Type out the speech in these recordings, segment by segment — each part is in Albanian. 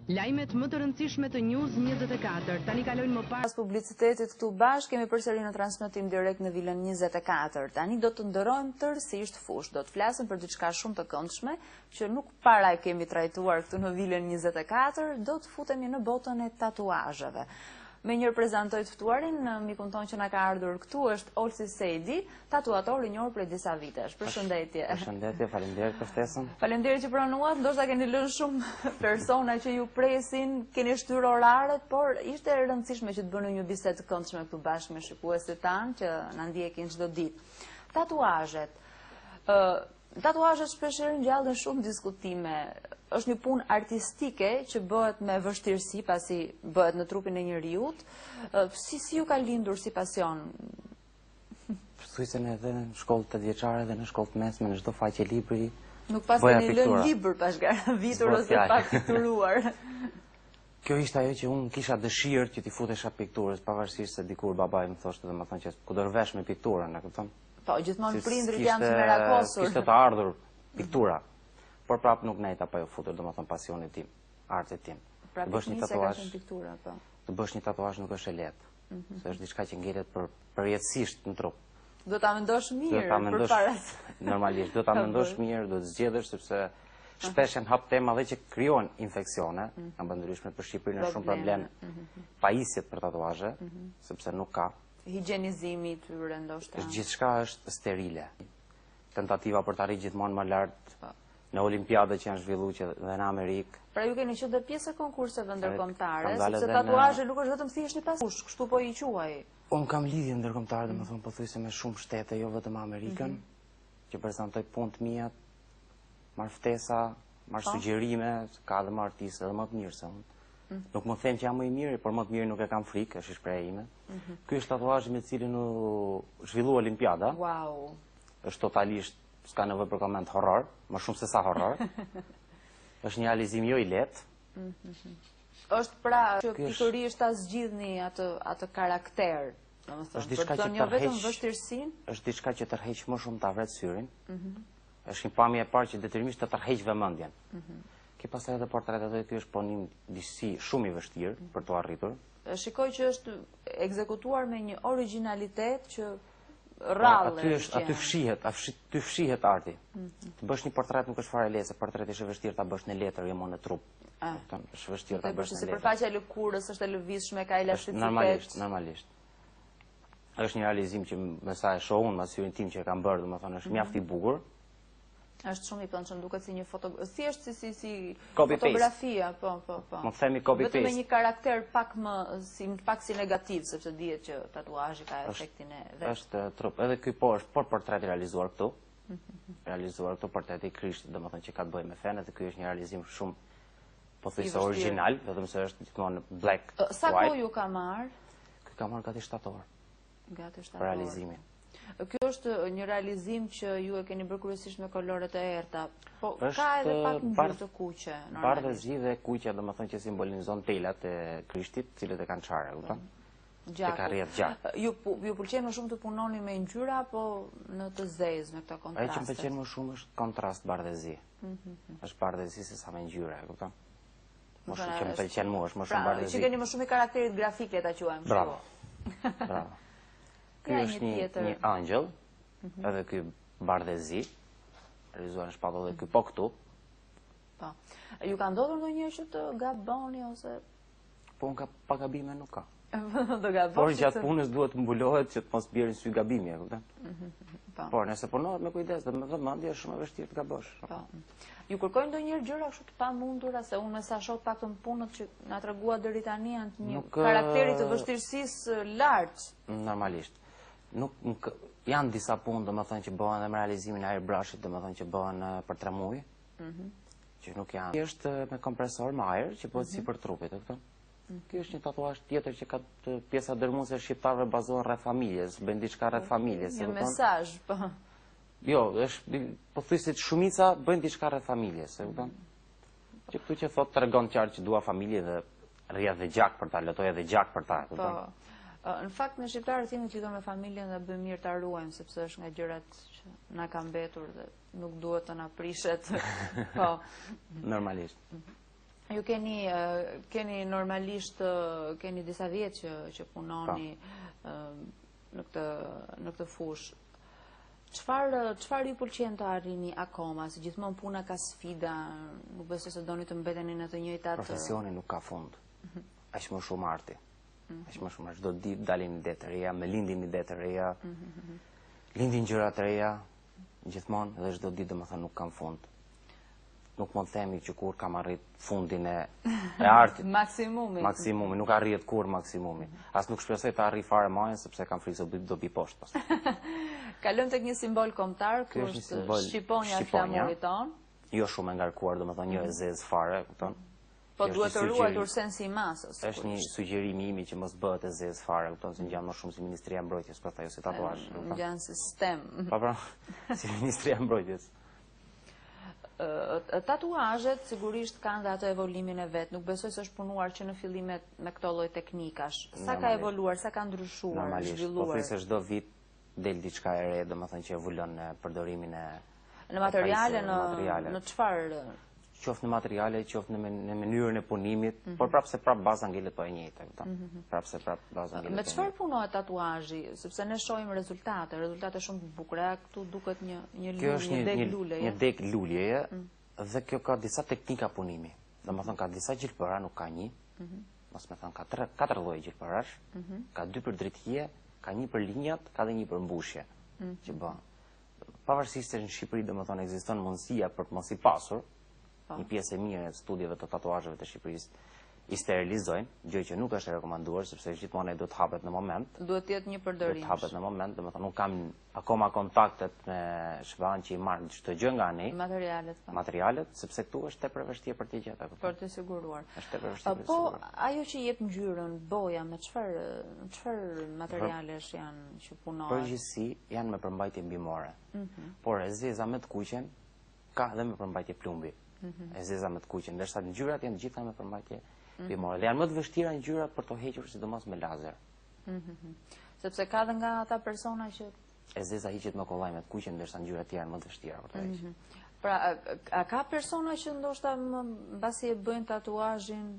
Lajmet më të rëndësishme të News 24. Tani kalojnë më pas publicitetit këtu bashkë, kemi përsëri në transmetim direkt në Vilën 24. Tani do të ndërojmë tërësisht fush. Do të flasim për diçka shumë të këndshme, që nuk para e kemi trajtuar këtu në Vilën 24, do të futemi në botën e tatuazheve. Me njërë prezentoj të ftuarin, mikun tonë që na ka ardhur këtu është Olsi Sejdi, tatuator i njohur prej disa vitesh. Përshëndetje. Përshëndetje, faleminderit për ftesën. Faleminderit që pranuat, ndoshta keni lënë shumë persona që ju presin, keni shtyr oraret, por ishte e rëndësishme që të bëni një bisedë të këndshme këtu bashkë me shikuesit tanë që na ndjekin çdo ditë. Tatuazhet. Tatuazhet shpeshherë ngjallën shumë diskutime. Është një punë artistike që bëhet me vështirësi pasi bëhet në trupin e njeriut. Si ju ka lindur si pasion? Thuajse edhe në shkollë të vjeçare dhe në shkollë të mesme, në çdo faqe libri. Nuk pas keni lënë libër pas vitur ose pa pikturuar. Kjo ishte ajo që unë kisha dëshirë që t'i futesha pikturës, pavarësisht se dikur babai më thoshte domethënë që ku do rvesh me pikturën, e kupton? Po, gjithmonë prindrit janë të merakosur. Kishte të ardhur piktura. Por prapë nuk nejta pa jo futur, domethënë pasionit tim, artit tim. Pra piktura, po. Të bësh një tatuazh nuk është e lehtë, se është diçka që ngjitet përjetësisht në trup. Do ta mendosh mirë përpara. Normalisht, do ta mendosh mirë, do të zgjedhësh sepse shpesh janë hap tema dhe që krijojnë infeksione, në ndryshme për Shqipërinë është shumë problem pajisjet për tatuazhe, sepse nuk ka. Higjienizimi i tyre ndoshta. Gjithçka është sterile. Tentativa për të arritur gjithmonë më lart në olimpiadet që janë zhvilluar që dhe në Amerikë. Pra ju keni qenë pjesë e konkurseve ndërkombëtare, sepse tatuazhi nuk është vetëm thjesht një pasush, kështu po i quaj. Unë kam lidhje ndërkombëtare, domethënë pothuajse me shumë shtete, jo vetëm Amerikën, që prezantoj punë të mia, marr ftesa, marr sugjerime, ka edhe më artistë edhe më të mirë se unë. Nuk më them që jam më i miri, por më të miri nuk e kam frikë, është shprehja ime. Ky është tatuazhi me cilin u zhvillua olimpiada. Wow. Është totalisht s'ka nevojë për koment horror, më shumë se sa horror. Është një realizim jo i lehtë. Është pra që pikërisht ta zgjidhni atë karakter, domethënë. Është diçka që jo vetëm vështirësinë. Është diçka që tërheq më shumë ta vret syrin. Është një pamje e parë që detyrimisht të tërheq vëmendjen. Ke pastaj edhe portretet dhe ky është punim disi shumë i vështirë për të arritur. Shikoj që është ekzekutuar me një origjinalitet që rrallë. Aty fshihet arti. Të bësh një portret nuk është fare lehtë, portreti është e vështirë ta bësh në letër, jo më në trup. Është vështirë ta bësh në letër. Sipërfaqja e lëkurës është e lëvizshme, ka elasticitet. Normalisht. Është një realizim që me sa e shoh unë me syrin tim që e kam bërë, domethënë është mjaft i bukur. Është shumë i pëlqen, duket si një thjesht si fotografia, po. Më themi copy paste. Vetëm me një karakter pak si negativ, sepse dihet që tatuazhi ka efektin e vet. Është trup, edhe ky po është portret realizuar këtu. Realizuar këtu portreti i Krishtit, domethënë që ka të bëjë me fenë, dhe ky është një realizim shumë pothuajse origjinal, vetëm se është gjithmonë black white. Sa kohë ju ka marr? Ky ka marr gati 7 orë. Gati 7 orë. Realizimin. Kjo është një realizim që ju e keni bërë kryesisht me koloret e errta, po ka edhe pak ngjyrë të kuqe. Bardhëzi dhe kuqja, domethënë që simbolizon telat e Krishtit, të cilët e kanë çare, kupton? Që ka rrjedh gjatë. Ju pëlqen më shumë të punoni me ngjyra apo në të zezë me këto kontraste? Ajo që më pëlqen më shumë është kontrast bardhëzi. Është bardhëzi se sa me ngjyra, e kupton? Më shumë që më pëlqen mua është më shumë bardhëzi. Që keni më shumë i karakterit grafik, le ta quajmë. Bravo. Ky është një angjëll, edhe ky bardhëzi, realizuar në shpatë dhe ky po këtu. Po. Ju ka ndodhur ndonjëherë që të gaboni ose? Po unë pa gabime nuk ka. Do gabosh. Por gjatë punës duhet të mbulohet që të mos bjerë sy gabimi, e kupton? Por nëse punohet me kujdes dhe me vëmendje është shumë e vështirë të gabosh. Po. Ju kërkojnë ndonjëherë gjëra kështu të pamundura, se unë me sa shoh paktën punët që na tregua deri tani janë një karakteri të vështirësisë lart. Normalisht. Nuk janë disa punë domethënë që bëhen edhe me realizimin e airbrushit, domethënë që bëhen për 3 muaj. Që nuk janë. Është me kompresor me ajër që bëhet sipër trupit, e kupton? Ky është një tatuazh tjetër që ka pjesa dërmuese shqiptarëve bazohen rreth familjes, bën diçka rreth familjes, e kupton? Një mesazh, po. Jo, është pothuajse shumica bëjnë diçka rreth familjes, e kupton? Që këtu që thotë tregon qartë që dua familje dhe rrjedh dhe gjak për ta, lotoj edhe gjak për ta, e kupton? Në fakt, në shqiptarët jemi të lidhur me familjen dhe bëjmë mirë ta ruajmë, sepse është nga gjërat që na ka mbetur dhe nuk duhet të na prishet. Po. Normalisht. Ju keni normalisht keni disa vjetë që punoni në këtë fush. Çfarë ju pëlqen të arrini akoma? Si gjithmonë puna ka sfida, nuk besoj se doni të mbeteni në të njëjtat. Profesioni nuk ka fund. Aq më shumë arti. Aq më shumë çdo ditë dalin ide të reja, me lindin ide të reja. Lindin gjëra të reja gjithmonë dhe çdo ditë domethënë nuk kanë fund. Nuk mund të themi që kur kam arrit fundin e artit. Maksimumi, nuk arrihet kur maksimumi. As nuk shpresoj të arri fare majën sepse kam frikë se do bi poshtë pas. Kalojmë tek një simbol kombëtar, ku është Shqiponja flamurit ton. Jo shumë e ngarkuar, domethënë jo e zezë fare, kupton? Po duhet të ruajtur sensi i masës. Është një sugjerim i imi që mos bëhet e zezë fare, kupton, se ngjan më shumë si Ministria e Mbrojtjes, pastaj ose tatuazh. Ngjan si STEM. Po, si Ministria e Mbrojtjes. Tatuazhet sigurisht kanë dhe atë evoluimin e vet. Nuk besoj se është punuar që në fillim me këto lloj teknikash. Sa ka evoluar, sa ka ndryshuar, zhvilluar. Po se çdo vit del diçka e re, domethënë që evolon në përdorimin e në materiale, në çfarë? Qoftë në materiale, qoftë në mënyrën e punimit, por prapse baza ngelet po e njëjta, kupton? Prapse baza ngelet. Me çfarë punohet tatuazhi? Sepse ne shohim rezultate shumë të bukura. Këtu duket një deg luleje. Një deg luleje dhe kjo ka disa teknika punimi. Domethënë ka disa gjilpëra, nuk ka një. Mos më thon ka 4 lloje gjilpërash, ka 2 për drejtëje, ka 1 për linjat, ka dhe 1 për mbushje. Që bën. Pavarësisht se në Shqipëri domethënë ekziston mundësia për të mos i pasur, një pjesë e mirë e studieve të tatuazheve të Shqipërisë i sterilizojnë, gjë që nuk është e rekomanduar sepse gjithmonë do të hapet në moment. Duhet të jetë një përdorim. Do të hapet në moment, domethënë nuk kam akoma kontaktet me shëban që i marrin çdo gjë nga ne. Materialet, sepse këtu është tepër vështirë për të gjetur. Për të siguruar. Është tepër vështirë. Po ajo që jep ngjyrën, boja, me çfarë materialesh janë që punojnë? Përgjithësi janë me përmbajtje mbimore. Por e zeza me të kuqen ka edhe me përmbajtje plumbi. E zeza me të kuqen, ndërsa ngjyrat janë gjitha me përmbajtje mbimore. Dhe janë më të vështira ngjyrat për të hequr sidomos me lazer. Sepse ka dhe nga ata persona që e zeza hiqet me kollaj me të kuqen, ndërsa ngjyrat tjera janë më të vështira për të hequr. Pra, a ka persona që ndoshta mbasi e bëjnë tatuazhin,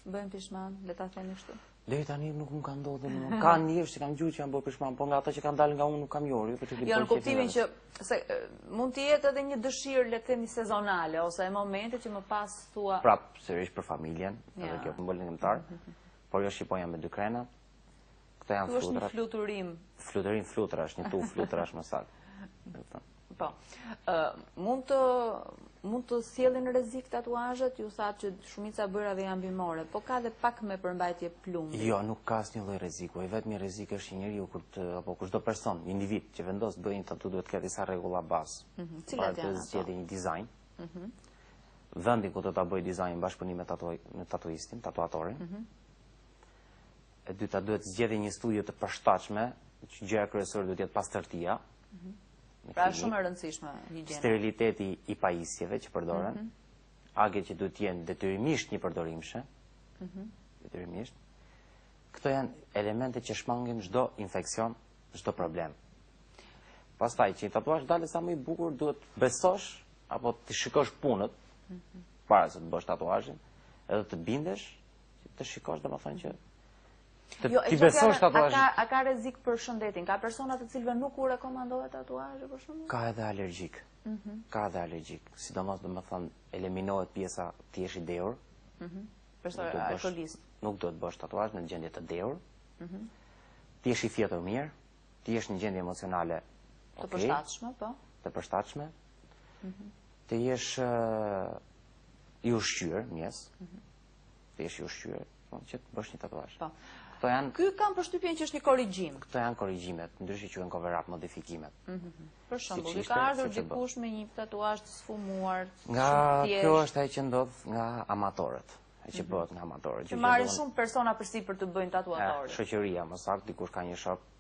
bëjnë pishman, le ta themi kështu? Deri tani nuk më ka ndodhur. Ka njerëz që kanë gjurë që janë bërë pishman, po nga ata që kanë dalë nga unë nuk kam njohur. Jo, në kuptimin që mund të jetë edhe një dëshirë, le të themi sezonale, ose e momentit që më pas thua. Prap, sërish për familjen, edhe kjo për mbëllin këmbëtar, por jo shqiponja me 2 krena. Këto janë flutrat. Është një fluturim. Fluturim flutrash, një tuf flutrash më saktë. Po. Mund të sjellin rrezik tatuazhet, ju thatë që shumica bërave janë mbimore, po ka dhe pak me përmbajtje plumbi. Jo, nuk ka asnjë lloj rreziku. I vetmi rrezik është një njeriu apo çdo person, një individ që vendos të bëjë një tatu duhet të ketë disa rregulla bazë. Cilat janë? Të zgjedhë një dizajn. Vendi ku do ta bëj dizajnin bashkëpunim me tatuistin, tatuatorin. E dyta duhet të zgjedhë një studio të përshtatshme, që gjëja kryesore duhet të jetë pastërtia. Pra shumë e rëndësishme higjiena. Steriliteti i pajisjeve që përdoren, agjet që duhet të jenë detyrimisht një përdorimshë. Detyrimisht. Këto janë elemente që shmangin çdo infeksion, çdo problem. Pastaj që i tatuazh dalë sa më i bukur, duhet besosh apo të shikosh punët para se të bësh tatuazhin, edhe të bindesh, të shikosh domethënë që ti besosh tatuazhin. A ka rrezik për shëndetin? Ka persona të cilëve nuk u rekomandohet tatuazhi për shembull? Ka edhe alergjik. Ka edhe alergjik. Sidomos domethënë eliminohet pjesa ti je i dheur. Persona alkolist. Nuk do të bësh tatuazh në gjendje të dheur. Ti je i fjetur mirë, ti je në gjendje emocionale të përshtatshme, po. Të përshtatshme. Ti je i ushqyer, mjes. Ti je i ushqyer, që të bësh një tatuazh. Po. Ky kam përshtypjen që është një korrigjim. Këto janë korrigjimet, ndryshe quhen cover-up, modifikimet. Për shembull, ka ardhur dikush me një tatuazh të sfumuar, nga kjo është ajo që ndodh nga amatorët, ajo që bëhet nga amatorët. Që marrin shumë persona përsipër të bëjnë tatuatorë. Shoqëria, më saktë, dikush ka një shok,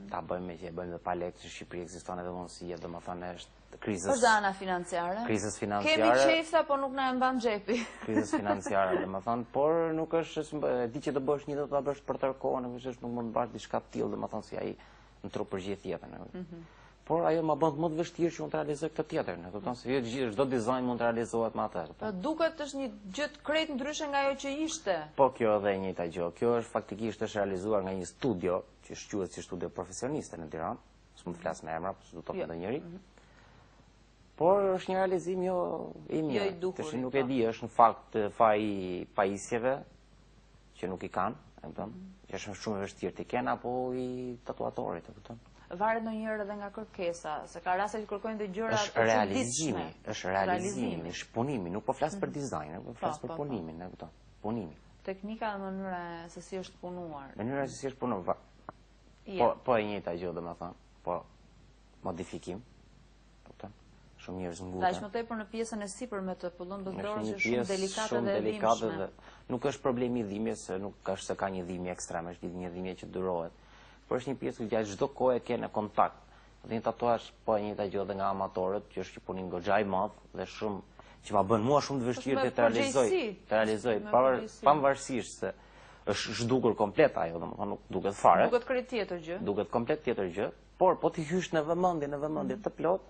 ta bëjmë që e bëjmë dhe pa lekë, në Shqipëri ekziston edhe mundësia, domethënë është krizës. Është ana financiare. Krizës financiare. Kemi qefta, po nuk na e mban xhepi. Krizës financiare, domethënë, por nuk është di që të bësh një do ta bësh për tërë kohën, nuk mund të bash diçka të tillë, domethënë si ai në trup për gjithë jetën. Por ajo më bën më të vështirë që unë të realizoj këtë tjetër, e kupton se jo çdo dizajn mund të realizohet me atë. Po duket është një gjë krejt ndryshe nga ajo që ishte. Po kjo edhe e njëjta gjë. Kjo është faktikisht është realizuar nga një studio që quhet si studio profesioniste në Tiranë. S'mund të flas me emra, s'do të thotë ndonjëri. Por është një realizim jo i mirë. Tash nuk e di, është në fakt faji pajisjeve që nuk i kanë, e kupton? Është shumë e vështirë ti ken apo i tatuatorit, e kupton? Varet ndonjëherë edhe nga kërkesa, se ka raste që kërkojnë dhe gjëra të është realizimi, është punimi, nuk po flas për dizajn, po flas për punimin, e kupton? Punimi. Teknika dhe mënyra se si është punuar. Mënyra se si është punuar. Po e njëjta gjë, domethënë, po modifikim. Kupton? Shumë njerëz ngutën. Dash më tepër në pjesën e sipërme të pëllëmbës dorës është shumë delikate dhe nuk është problemi i dhimbjes, nuk është se ka një dhimbje ekstreme, është një dhimbje që durohet. Por është një pjesë që gjatë çdo kohë e ke në kontakt. Dhe një tatuazh po e njëjta gjë edhe nga amatorët, që është një punim goxha i madh dhe shumë që ma bën mua shumë të vështirë të realizoj, pavarësisht se është zhdukur komplet ajo, domethënë nuk duket fare. Duket krejt tjetër gjë. Duket komplet tjetër gjë, por po ti hysh në vëmendje të plot,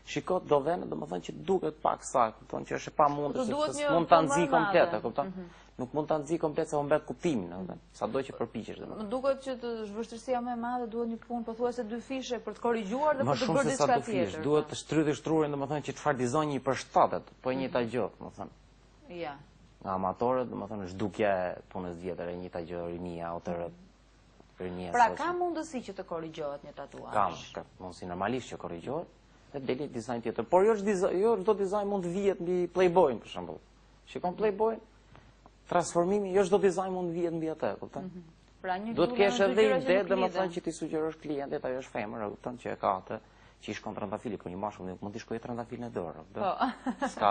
shikot do vënë, domethënë që duket pak saktë, thonë që është e pamundur se mund ta nxji komplet, e kupton? Nuk mund ta nxji komplet se humbet kuptimin, sado që përpiqesh domethënë. Më duket që vështirësia më e madhe duhet një punë pothuajse 2 fishe për të korrigjuar dhe për të bërë diçka tjetër. Duhet të shtrydhësh trurin domethënë që çfarë dizajni i përshtatet, po e njëjta gjë, domethënë. Ja. Nga amatorët, domethënë është dukja e punës vjetër, e njëjta gjë rinia, autorët. Pra ka mundësi që të korrigjohet një tatuazh? Ka mundësi normalisht që korrigjohet dhe deli dizajn tjetër. Por jo çdo dizajn mund të vihet mbi Playboy për shembull. Shikon Playboy, transformimi, jo çdo dizajn mund të vihet mbi atë, kupton? Pra një duhet kesh edhe ide, domethënë që ti sugjerosh klientit, ajo është femër, kupton, që e ka atë, që i shkon trëndafili, ku një mashkull nuk mund të shkojë trëndafil në dorë. Po. Sa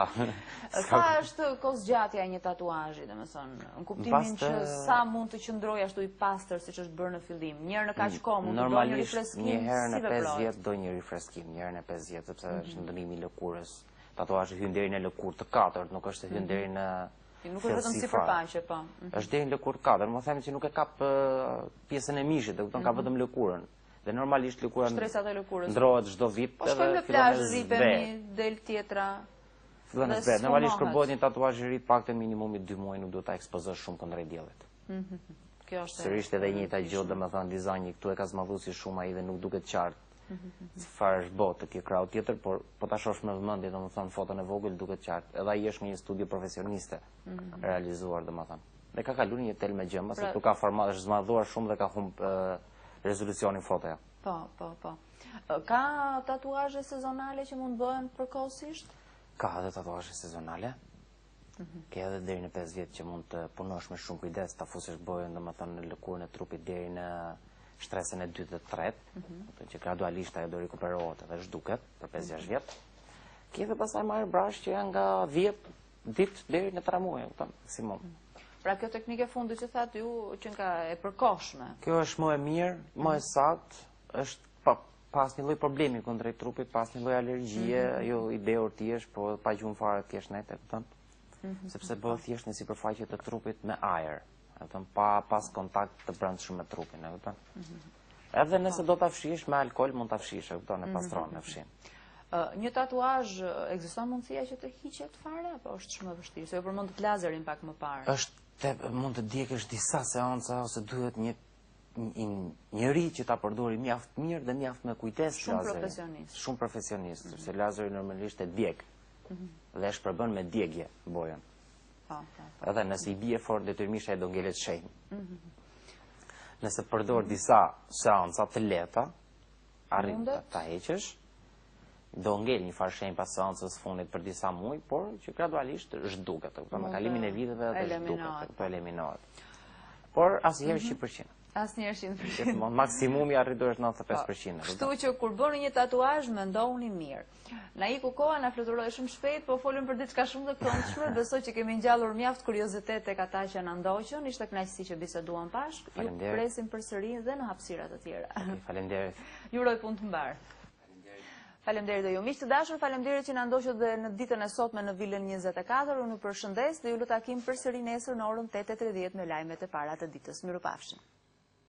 është kohëzgjatja e një tatuazhi, domethënë, në kuptimin që sa mund të qëndrojë ashtu i pastër siç është bërë në fillim. Një herë në kaq kohë mund të bëjë një rifreskim. Një herë në 5 vjet do një rifreskim, një herë në 5 vjet, sepse është ndënimi i lëkurës. Tatuazhi hyn deri në lëkurë të katërt, nuk është se hyn deri në nuk është vetëm sipërfaqe, po. Është deri në lëkurë 4, më themi që nuk e kap pjesën e mishit, e kupton, ka vetëm lëkurën. Dhe normalisht lëkura ndrohet çdo vit edhe fillon në plazh ripemi del tjetra. Fillon të zbret. Normalisht kur bëhet një tatuazh i ri paktën minimumi 2 muaj nuk duhet ta ekspozosh shumë kundrejt diellit. Kjo është. Sërish edhe e njëjta gjë, domethënë dizajni këtu e ka zmadhusi shumë ai dhe nuk duket qartë. Çfarë është botë ke krau tjetër, por po ta shohsh me vëmendje domethënë foton e vogël duket qartë. Edhe ai është një studio profesioniste realizuar domethënë. Dhe ka kaluar një tel me gjëma, se këtu ka format është zmadhuar shumë dhe ka humb rezolucionin fotoja. Po. Ka tatuazhe sezonale që mund bëhen përkohësisht? Ka edhe tatuazhe sezonale. Ke edhe deri në 5 vjet që mund të punosh me shumë kujdes, ta fusësh bojën domethënë në lëkurën e trupit deri në shtresën e 2 dhe 3, që gradualisht ajo do rikuperohet edhe zhduket për 5-6 vjet. Ke edhe pastaj marrë brash që janë nga 10 ditë deri në 3 muaj, maksimum. Pra kjo teknikë e fundit që thatë ju që nga e përkohshme. Kjo është më e mirë, më e saktë, është pas një lloj problemi kundrejt trupit, pas një lloj alergjie, jo ide urtiesh, po pa gjumë fare thjesht net, e kupton? Sepse bëhet thjesht në sipërfaqe të trupit me ajër, e kupton, pa pas kontakt të brendshëm me trupin, e kupton? Edhe nëse do ta fshish me alkol mund ta fshish, e kupton, e pastron e fshin. Një tatuazh ekziston mundësia që të hiqet fare apo është shumë e vështirë? Se jo përmend të lazerin pak më parë. Mund të djegësh disa seanca ose duhet njëri që ta përdori mjaft mirë dhe mjaft me kujdes lazerin. Shumë profesionist, sepse lazeri normalisht e djeg. Dhe e shpërbën me djegje bojën. Edhe nëse i bie fort detyrimisht ai do ngelet shenjë. Nëse përdor disa seanca të lehta, arrin ta heqësh. Do ngel një farë shenjë pas seancës fundit për disa muaj, por që gradualisht zhduket, me kalimin e viteve dhe zhduket, po eliminohet. Por asnjëherë 100%. Asnjëherë 100%. Maksimumi arritur është 95%. Kështu që kur bëni një tatuazh mendohuni mirë. Na iku koha, na fluturoi shumë shpejt, po folëm për diçka shumë të këndshme, besoj që kemi ngjallur mjaft kuriozitet tek ata që na ndoqën, ishte kënaqësi që biseduam bashkë. Ju presim përsëri dhe në hapësira të tjera. Faleminderit. Ju uroj punë të mbar. Faleminderit dhe ju miq të dashur, faleminderit që na ndoqët dhe në ditën e sotme në Vilën 24. Unë ju përshëndes dhe ju lut takim përsëri nesër në orën 8:30 me lajmet e para të ditës. Mirupafshim.